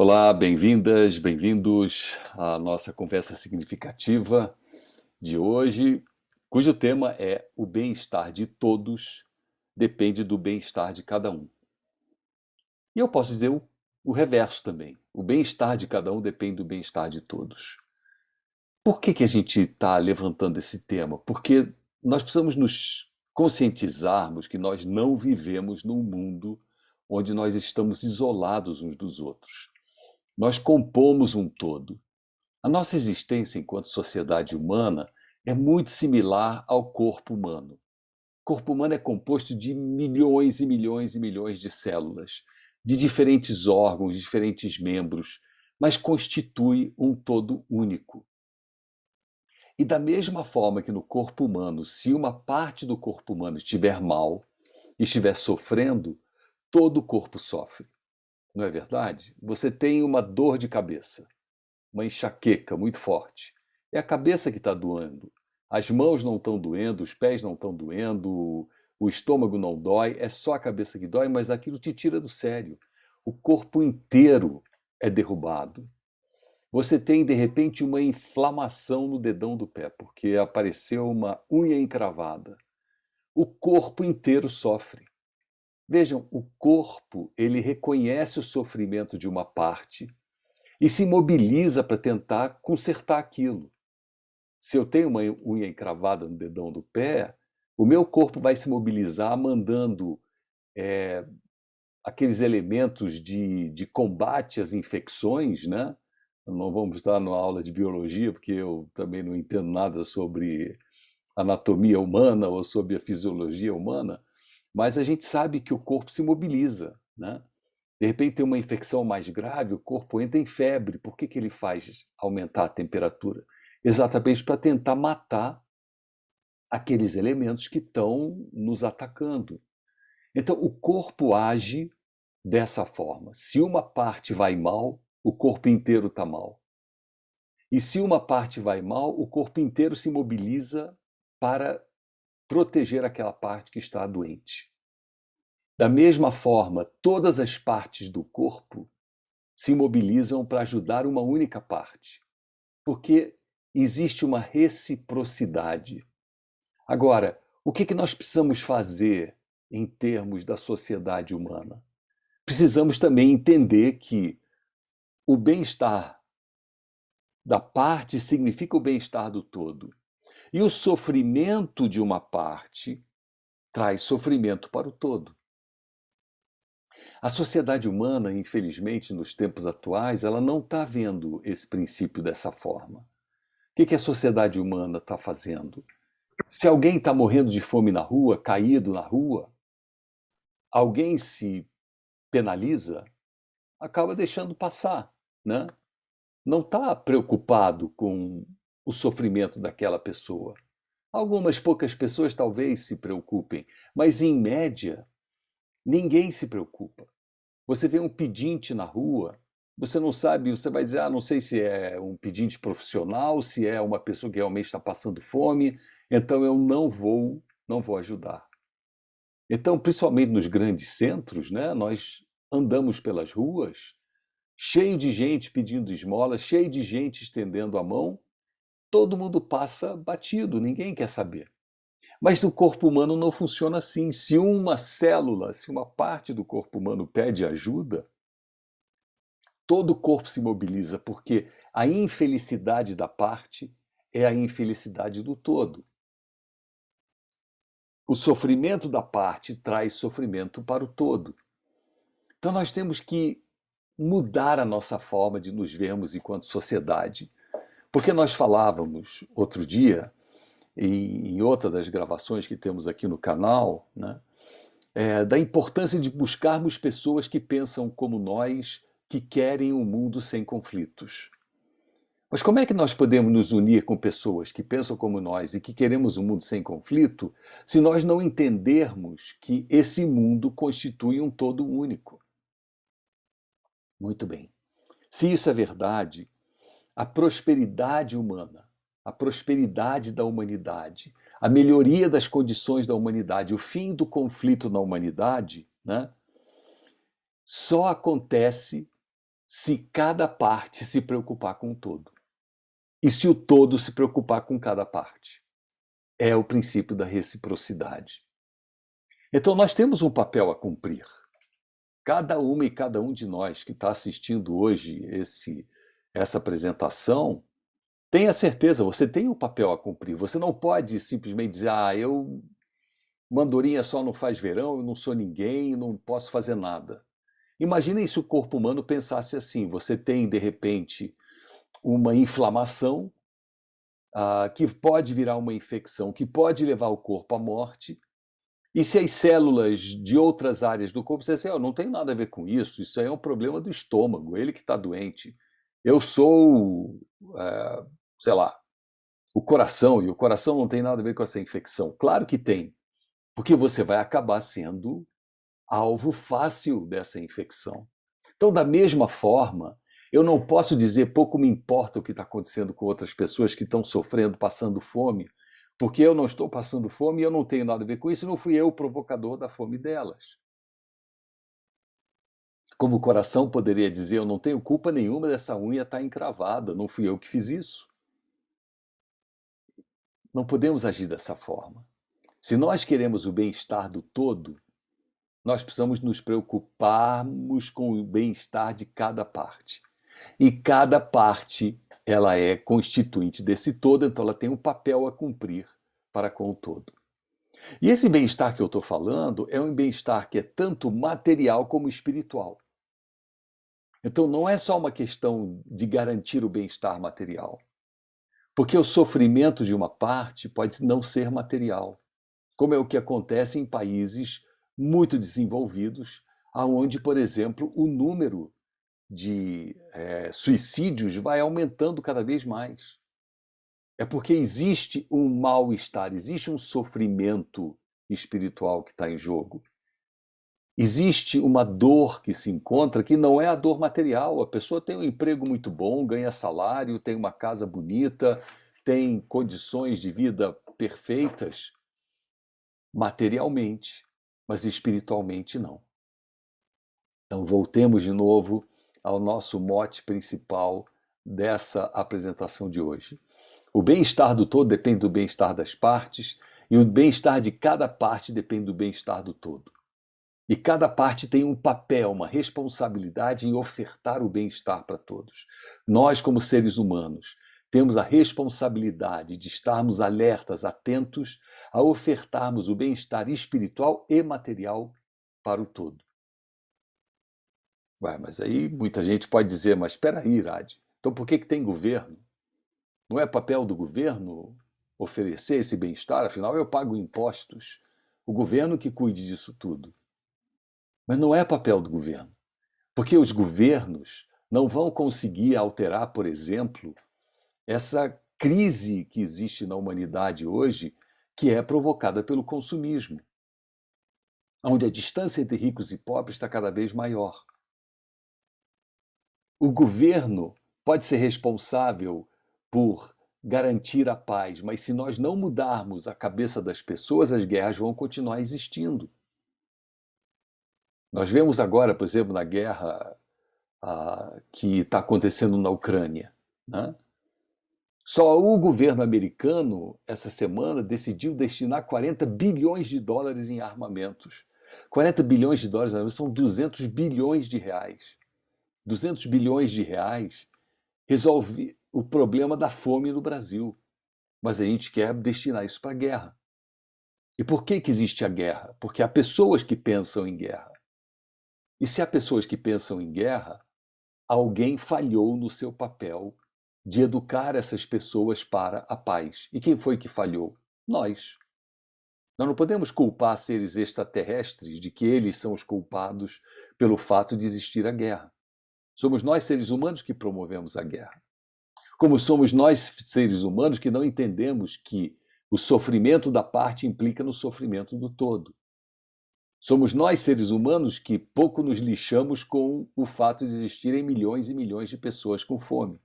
Olá, bem-vindas, bem-vindos à nossa conversa significativa de hoje, cujo tema é o bem-estar de todos depende do bem-estar de cada um. E eu posso dizer o reverso também. O bem-estar de cada um depende do bem-estar de todos. Por que a gente está levantando esse tema? Porque nós precisamos nos conscientizarmos que nós não vivemos num mundo onde nós estamos isolados uns dos outros. Nós compomos um todo. A nossa existência enquanto sociedade humana é muito similar ao corpo humano. O corpo humano é composto de milhões e milhões e milhões de células, de diferentes órgãos, diferentes membros, mas constitui um todo único. E da mesma forma que no corpo humano, se uma parte do corpo humano estiver mal, estiver sofrendo, todo o corpo sofre. Não é verdade? Você tem uma dor de cabeça, uma enxaqueca muito forte. É a cabeça que está doendo. As mãos não estão doendo, os pés não estão doendo, o estômago não dói, é só a cabeça que dói, mas aquilo te tira do sério. O corpo inteiro é derrubado. Você tem, de repente, uma inflamação no dedão do pé, porque apareceu uma unha encravada. O corpo inteiro sofre. Vejam, o corpo, ele reconhece o sofrimento de uma parte e se mobiliza para tentar consertar aquilo. Se eu tenho uma unha encravada no dedão do pé, o meu corpo vai se mobilizar mandando aqueles elementos de combate às infecções, né? Não vamos estar numa aula de biologia, porque eu também não entendo nada sobre anatomia humana ou sobre a fisiologia humana, mas a gente sabe que o corpo se mobiliza, né? De repente tem uma infecção mais grave, o corpo entra em febre. Por que ele faz aumentar a temperatura? Exatamente para tentar matar aqueles elementos que estão nos atacando. Então, o corpo age dessa forma. Se uma parte vai mal, o corpo inteiro está mal. E se uma parte vai mal, o corpo inteiro se mobiliza para proteger aquela parte que está doente. Da mesma forma, todas as partes do corpo se mobilizam para ajudar uma única parte, porque existe uma reciprocidade. Agora, o que nós precisamos fazer em termos da sociedade humana? Precisamos também entender que o bem-estar da parte significa o bem-estar do todo. E o sofrimento de uma parte traz sofrimento para o todo. A sociedade humana, infelizmente, nos tempos atuais, ela não está vendo esse princípio dessa forma. O que a sociedade humana está fazendo? Se alguém está morrendo de fome na rua, caído na rua, alguém se penaliza, acaba deixando passar, né? Não está preocupado com o sofrimento daquela pessoa. Algumas poucas pessoas talvez se preocupem, mas em média, ninguém se preocupa. Você vê um pedinte na rua, você não sabe, você vai dizer, não sei se é um pedinte profissional, se é uma pessoa que realmente está passando fome, então eu não vou ajudar. Então, principalmente nos grandes centros, né, nós andamos pelas ruas, cheio de gente pedindo esmola, cheio de gente estendendo a mão, todo mundo passa batido, ninguém quer saber. Mas o corpo humano não funciona assim. Se uma célula, se uma parte do corpo humano pede ajuda, todo o corpo se mobiliza, porque a infelicidade da parte é a infelicidade do todo. O sofrimento da parte traz sofrimento para o todo. Então nós temos que mudar a nossa forma de nos vermos enquanto sociedade. Porque nós falávamos outro dia, em outra das gravações que temos aqui no canal, né, da importância de buscarmos pessoas que pensam como nós, que querem um mundo sem conflitos. Mas como é que nós podemos nos unir com pessoas que pensam como nós e que queremos um mundo sem conflito, se nós não entendermos que esse mundo constitui um todo único? Muito bem. Se isso é verdade, a prosperidade humana, a prosperidade da humanidade, a melhoria das condições da humanidade, o fim do conflito na humanidade, né, só acontece se cada parte se preocupar com o todo. E se o todo se preocupar com cada parte. É o princípio da reciprocidade. Então nós temos um papel a cumprir. Cada uma e cada um de nós que está assistindo hoje essa apresentação, tenha certeza, você tem um papel a cumprir. Você não pode simplesmente dizer, Mandorinha só não faz verão, eu não sou ninguém, não posso fazer nada. Imaginem se o corpo humano pensasse assim, você tem, de repente, uma inflamação que pode virar uma infecção, que pode levar o corpo à morte, e se as células de outras áreas do corpo dizem assim, não tem nada a ver com isso, isso aí é um problema do estômago, ele que está doente. Eu sou, sei lá, o coração, e o coração não tem nada a ver com essa infecção. Claro que tem, porque você vai acabar sendo alvo fácil dessa infecção. Então, da mesma forma, eu não posso dizer pouco me importa o que está acontecendo com outras pessoas que estão sofrendo, passando fome, porque eu não estou passando fome e eu não tenho nada a ver com isso, não fui eu o provocador da fome delas. Como o coração poderia dizer, eu não tenho culpa nenhuma dessa unha estar encravada, não fui eu que fiz isso. Não podemos agir dessa forma. Se nós queremos o bem-estar do todo, nós precisamos nos preocuparmos com o bem-estar de cada parte. E cada parte, ela é constituinte desse todo, então ela tem um papel a cumprir para com o todo. E esse bem-estar que eu estou falando é um bem-estar que é tanto material como espiritual. Então não é só uma questão de garantir o bem-estar material. Porque o sofrimento de uma parte pode não ser material, como é o que acontece em países muito desenvolvidos, onde, por exemplo, o número de suicídios vai aumentando cada vez mais. É porque existe um mal-estar, existe um sofrimento espiritual que está em jogo. Existe uma dor que se encontra que não é a dor material. A pessoa tem um emprego muito bom, ganha salário, tem uma casa bonita, tem condições de vida perfeitas, materialmente, mas espiritualmente não. Então voltemos de novo ao nosso mote principal dessa apresentação de hoje. O bem-estar do todo depende do bem-estar das partes, e o bem-estar de cada parte depende do bem-estar do todo. E cada parte tem um papel, uma responsabilidade em ofertar o bem-estar para todos. Nós, como seres humanos, temos a responsabilidade de estarmos alertas, atentos a ofertarmos o bem-estar espiritual e material para o todo. Mas aí muita gente pode dizer, mas espera aí, Irad, então por que tem governo? Não é papel do governo oferecer esse bem-estar? Afinal, eu pago impostos. O governo que cuide disso tudo. Mas não é papel do governo, porque os governos não vão conseguir alterar, por exemplo, essa crise que existe na humanidade hoje, que é provocada pelo consumismo, onde a distância entre ricos e pobres está cada vez maior. O governo pode ser responsável por garantir a paz, mas se nós não mudarmos a cabeça das pessoas, as guerras vão continuar existindo. Nós vemos agora, por exemplo, na guerra que está acontecendo na Ucrânia, né? Só o governo americano, essa semana, decidiu destinar 40 bilhões de dólares em armamentos. 40 bilhões de dólares são 200 bilhões de reais. 200 bilhões de reais resolve o problema da fome no Brasil. Mas a gente quer destinar isso para a guerra. E por que existe a guerra? Porque há pessoas que pensam em guerra. E se há pessoas que pensam em guerra, alguém falhou no seu papel de educar essas pessoas para a paz. E quem foi que falhou? Nós. Nós não podemos culpar seres extraterrestres de que eles são os culpados pelo fato de existir a guerra. Somos nós, seres humanos, que promovemos a guerra. Como somos nós, seres humanos, que não entendemos que o sofrimento da parte implica no sofrimento do todo. Somos nós, seres humanos, que pouco nos lixamos com o fato de existirem milhões e milhões de pessoas com fome.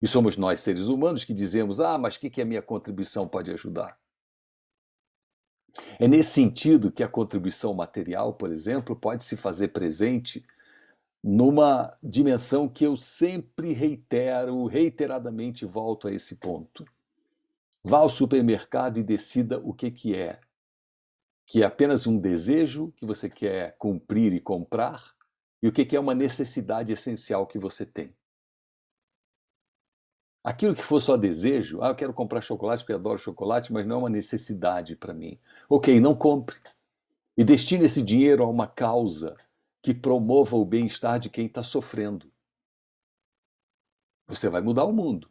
E somos nós, seres humanos, que dizemos, mas o que a minha contribuição pode ajudar? É nesse sentido que a contribuição material, por exemplo, pode se fazer presente numa dimensão que eu sempre reitero, reiteradamente volto a esse ponto. Vá ao supermercado e decida o que é. Que é apenas um desejo que você quer cumprir e comprar, e o que é uma necessidade essencial que você tem. Aquilo que for só desejo, eu quero comprar chocolate porque eu adoro chocolate, mas não é uma necessidade para mim. Ok, não compre. E destine esse dinheiro a uma causa que promova o bem-estar de quem está sofrendo. Você vai mudar o mundo.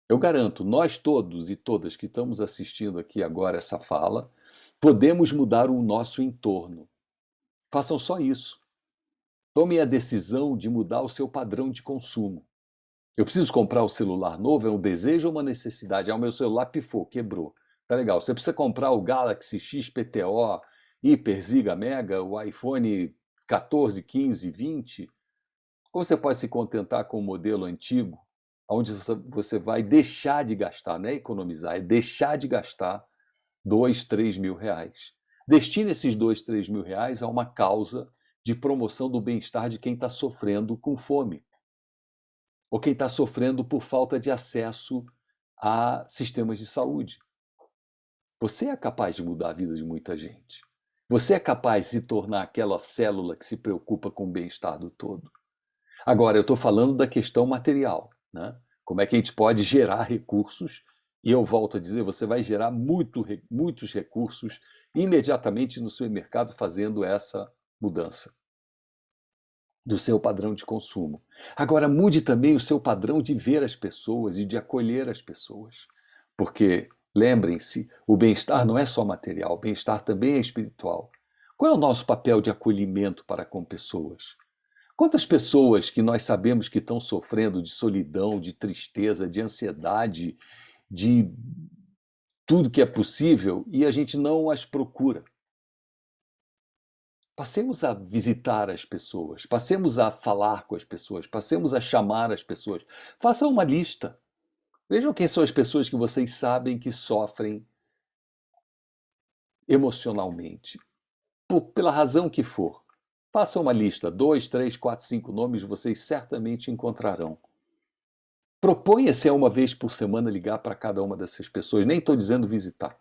Eu garanto, nós todos e todas que estamos assistindo aqui agora essa fala, podemos mudar o nosso entorno. Façam só isso. Tome a decisão de mudar o seu padrão de consumo. Eu preciso comprar o celular novo, é um desejo ou uma necessidade? O meu celular pifou, quebrou. Tá legal. Você precisa comprar o Galaxy XPTO, Hiper, Giga, Mega, o iPhone 14, 15, 20? Ou você pode se contentar com o modelo antigo, onde você vai deixar de gastar, não é economizar, é deixar de gastar 2, 3 mil reais. Destine esses 2, 3 mil reais a uma causa de promoção do bem-estar de quem está sofrendo com fome, ou quem está sofrendo por falta de acesso a sistemas de saúde. Você é capaz de mudar a vida de muita gente. Você é capaz de se tornar aquela célula que se preocupa com o bem-estar do todo. Agora, eu estou falando da questão material, né? Como é que a gente pode gerar recursos? E eu volto a dizer, você vai gerar muitos recursos imediatamente no supermercado fazendo essa mudança do seu padrão de consumo. Agora, mude também o seu padrão de ver as pessoas e de acolher as pessoas. Porque, lembrem-se, o bem-estar não é só material, o bem-estar também é espiritual. Qual é o nosso papel de acolhimento para com pessoas? Quantas pessoas que nós sabemos que estão sofrendo de solidão, de tristeza, de ansiedade, de tudo que é possível e a gente não as procura? Passemos a visitar as pessoas, passemos a falar com as pessoas, passemos a chamar as pessoas. Façam uma lista. Vejam quem são as pessoas que vocês sabem que sofrem emocionalmente, pela razão que for. Façam uma lista, 2, 3, 4, 5 nomes vocês certamente encontrarão. Proponha-se a uma vez por semana ligar para cada uma dessas pessoas. Nem estou dizendo visitar.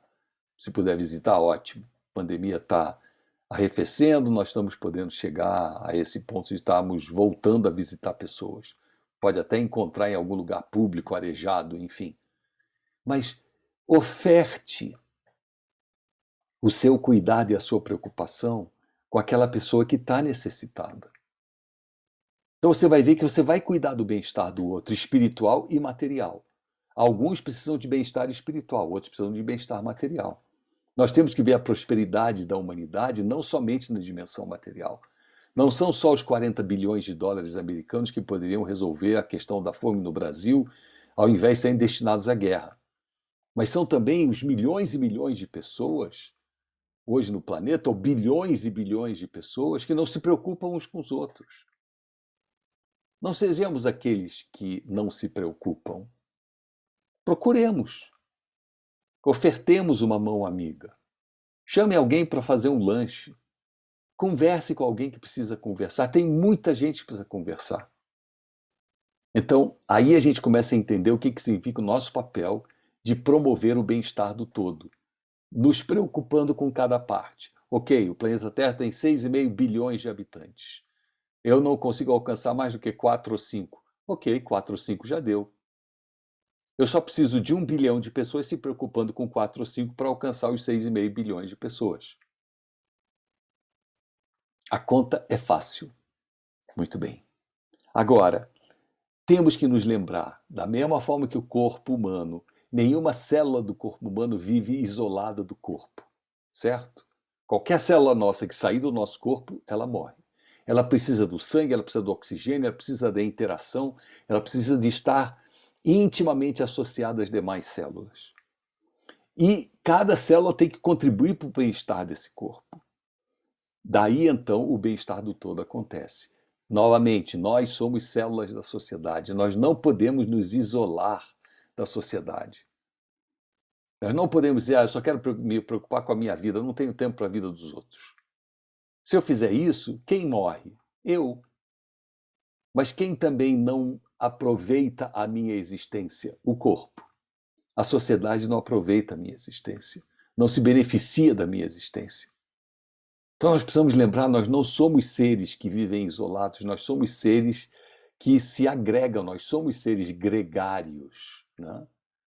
Se puder visitar, ótimo. A pandemia está arrefecendo, nós estamos podendo chegar a esse ponto de estarmos voltando a visitar pessoas. Pode até encontrar em algum lugar público, arejado, enfim. Mas oferte o seu cuidado e a sua preocupação com aquela pessoa que está necessitada. Então você vai ver que você vai cuidar do bem-estar do outro, espiritual e material. Alguns precisam de bem-estar espiritual, outros precisam de bem-estar material. Nós temos que ver a prosperidade da humanidade não somente na dimensão material. Não são só os 40 bilhões de dólares americanos que poderiam resolver a questão da fome no Brasil, ao invés de serem destinados à guerra. Mas são também os milhões e milhões de pessoas, hoje no planeta, ou bilhões e bilhões de pessoas, que não se preocupam uns com os outros. Não sejamos aqueles que não se preocupam. Procuremos. Ofertemos uma mão amiga. Chame alguém para fazer um lanche. Converse com alguém que precisa conversar. Tem muita gente que precisa conversar. Então, aí a gente começa a entender o que significa o nosso papel de promover o bem-estar do todo, nos preocupando com cada parte. Ok, o planeta Terra tem 6,5 bilhões de habitantes. Eu não consigo alcançar mais do que 4 ou 5. Ok, 4 ou 5 já deu. Eu só preciso de 1 bilhão de pessoas se preocupando com 4 ou 5 para alcançar os 6,5 bilhões de pessoas. A conta é fácil. Muito bem. Agora, temos que nos lembrar, da mesma forma que o corpo humano, nenhuma célula do corpo humano vive isolada do corpo, certo? Qualquer célula nossa que sair do nosso corpo, ela morre. Ela precisa do sangue, ela precisa do oxigênio, ela precisa da interação, ela precisa de estar intimamente associada às demais células. E cada célula tem que contribuir para o bem-estar desse corpo. Daí então o bem-estar do todo acontece. Novamente, nós somos células da sociedade, nós não podemos nos isolar da sociedade. Nós não podemos dizer, eu só quero me preocupar com a minha vida, eu não tenho tempo para a vida dos outros. Se eu fizer isso, quem morre? Eu. Mas quem também não aproveita a minha existência? O corpo. A sociedade não aproveita a minha existência, não se beneficia da minha existência. Então nós precisamos lembrar, nós não somos seres que vivem isolados, nós somos seres que se agregam, nós somos seres gregários, né?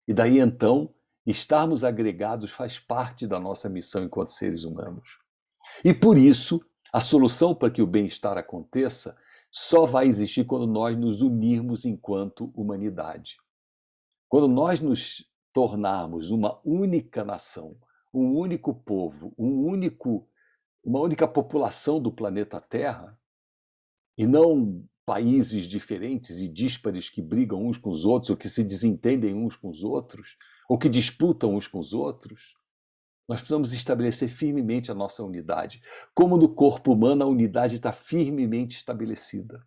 E daí então, estarmos agregados faz parte da nossa missão enquanto seres humanos. E por isso, a solução para que o bem-estar aconteça só vai existir quando nós nos unirmos enquanto humanidade. Quando nós nos tornarmos uma única nação, um único povo, uma única população do planeta Terra, e não países diferentes e díspares que brigam uns com os outros, ou que se desentendem uns com os outros, ou que disputam uns com os outros, nós precisamos estabelecer firmemente a nossa unidade. Como no corpo humano, a unidade está firmemente estabelecida.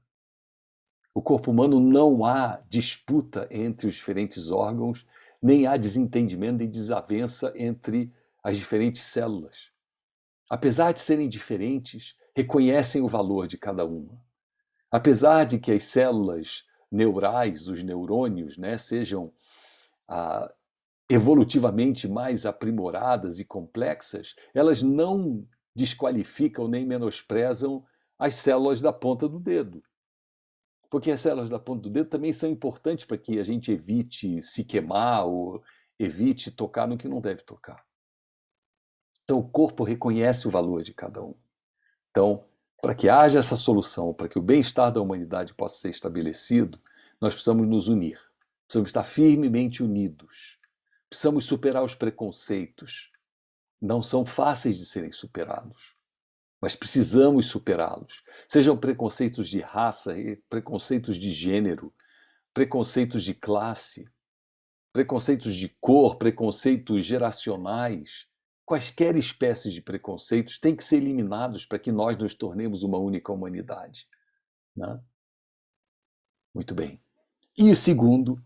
O corpo humano não há disputa entre os diferentes órgãos, nem há desentendimento nem desavença entre as diferentes células. Apesar de serem diferentes, reconhecem o valor de cada uma. Apesar de que as células neurais, os neurônios, né, sejam evolutivamente mais aprimoradas e complexas, elas não desqualificam nem menosprezam as células da ponta do dedo. Porque as células da ponta do dedo também são importantes para que a gente evite se queimar ou evite tocar no que não deve tocar. Então o corpo reconhece o valor de cada um. Então, para que haja essa solução, para que o bem-estar da humanidade possa ser estabelecido, nós precisamos nos unir. Precisamos estar firmemente unidos. Precisamos superar os preconceitos. Não são fáceis de serem superados, mas precisamos superá-los. Sejam preconceitos de raça, preconceitos de gênero, preconceitos de classe, preconceitos de cor, preconceitos geracionais. Quaisquer espécies de preconceitos têm que ser eliminados para que nós nos tornemos uma única humanidade, né? Muito bem. E segundo,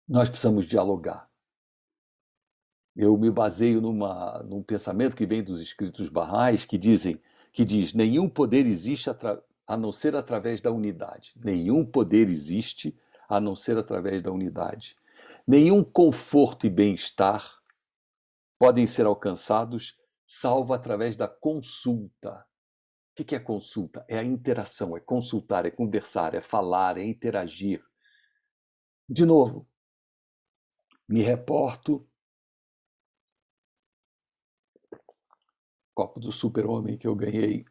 nós precisamos dialogar. Eu me baseio num pensamento que vem dos escritos barrais que diz: nenhum poder existe a não ser através da unidade. Nenhum poder existe a não ser através da unidade. Nenhum conforto e bem-estar podem ser alcançados salvo através da consulta. O que é consulta? É a interação, é consultar, é conversar, é falar, é interagir. De novo, me reporto copo do super-homem que eu ganhei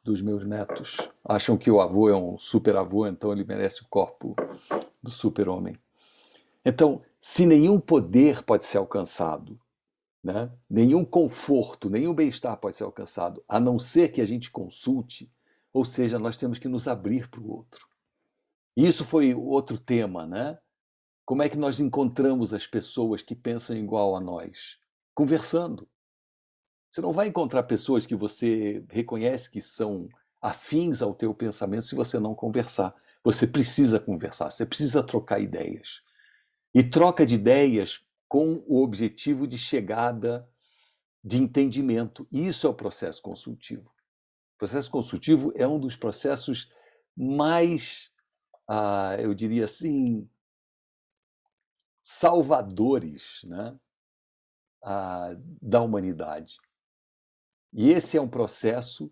dos meus netos. Acham que o avô é um super-avô, então ele merece o copo do super-homem. Então, se nenhum poder pode ser alcançado, né? Nenhum conforto, nenhum bem-estar pode ser alcançado, a não ser que a gente consulte, ou seja, nós temos que nos abrir para o outro. E isso foi outro tema, né? Como é que nós encontramos as pessoas que pensam igual a nós? Conversando. Você não vai encontrar pessoas que você reconhece que são afins ao teu pensamento se você não conversar. Você precisa conversar, você precisa trocar ideias. E troca de ideias com o objetivo de chegada de entendimento. Isso é o processo consultivo. O processo consultivo é um dos processos mais, eu diria assim, salvadores, né, da humanidade. E esse é um processo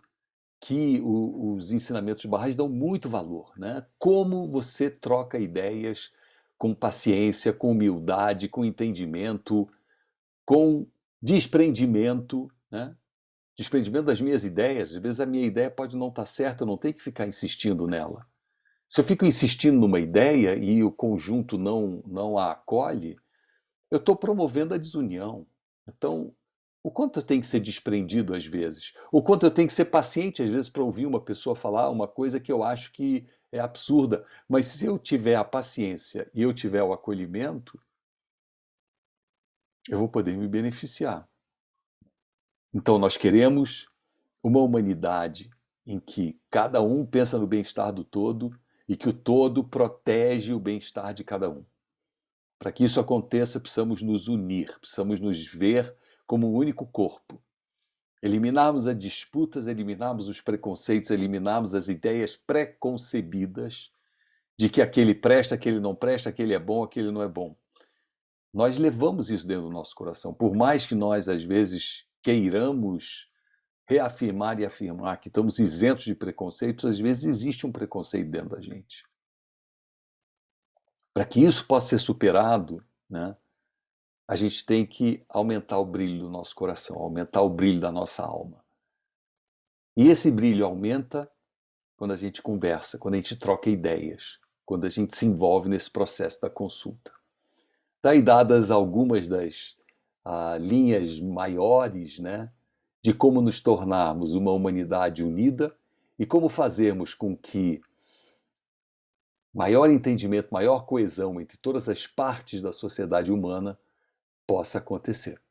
que os ensinamentos barrais dão muito valor, né? Como você troca ideias com paciência, com humildade, com entendimento, com desprendimento, né? Desprendimento das minhas ideias. Às vezes a minha ideia pode não estar certa, eu não tenho que ficar insistindo nela. Se eu fico insistindo numa ideia e o conjunto não a acolhe, eu estou promovendo a desunião. Então, o quanto eu tenho que ser desprendido às vezes, o quanto eu tenho que ser paciente às vezes para ouvir uma pessoa falar uma coisa que eu acho que é absurda, mas se eu tiver a paciência e eu tiver o acolhimento, eu vou poder me beneficiar. Então nós queremos uma humanidade em que cada um pensa no bem-estar do todo e que o todo protege o bem-estar de cada um. Para que isso aconteça, precisamos nos unir, precisamos nos ver como um único corpo. Eliminarmos as disputas, eliminarmos os preconceitos, eliminarmos as ideias pré-concebidas de que aquele presta, aquele não presta, aquele é bom, aquele não é bom. Nós levamos isso dentro do nosso coração. Por mais que nós, às vezes, queiramos reafirmar e afirmar que estamos isentos de preconceitos, às vezes existe um preconceito dentro da gente. Para que isso possa ser superado, né, a gente tem que aumentar o brilho do nosso coração, aumentar o brilho da nossa alma. E esse brilho aumenta quando a gente conversa, quando a gente troca ideias, quando a gente se envolve nesse processo da consulta. Daí dadas algumas das linhas maiores, né, de como nos tornarmos uma humanidade unida e como fazermos com que maior entendimento, maior coesão entre todas as partes da sociedade humana possa acontecer.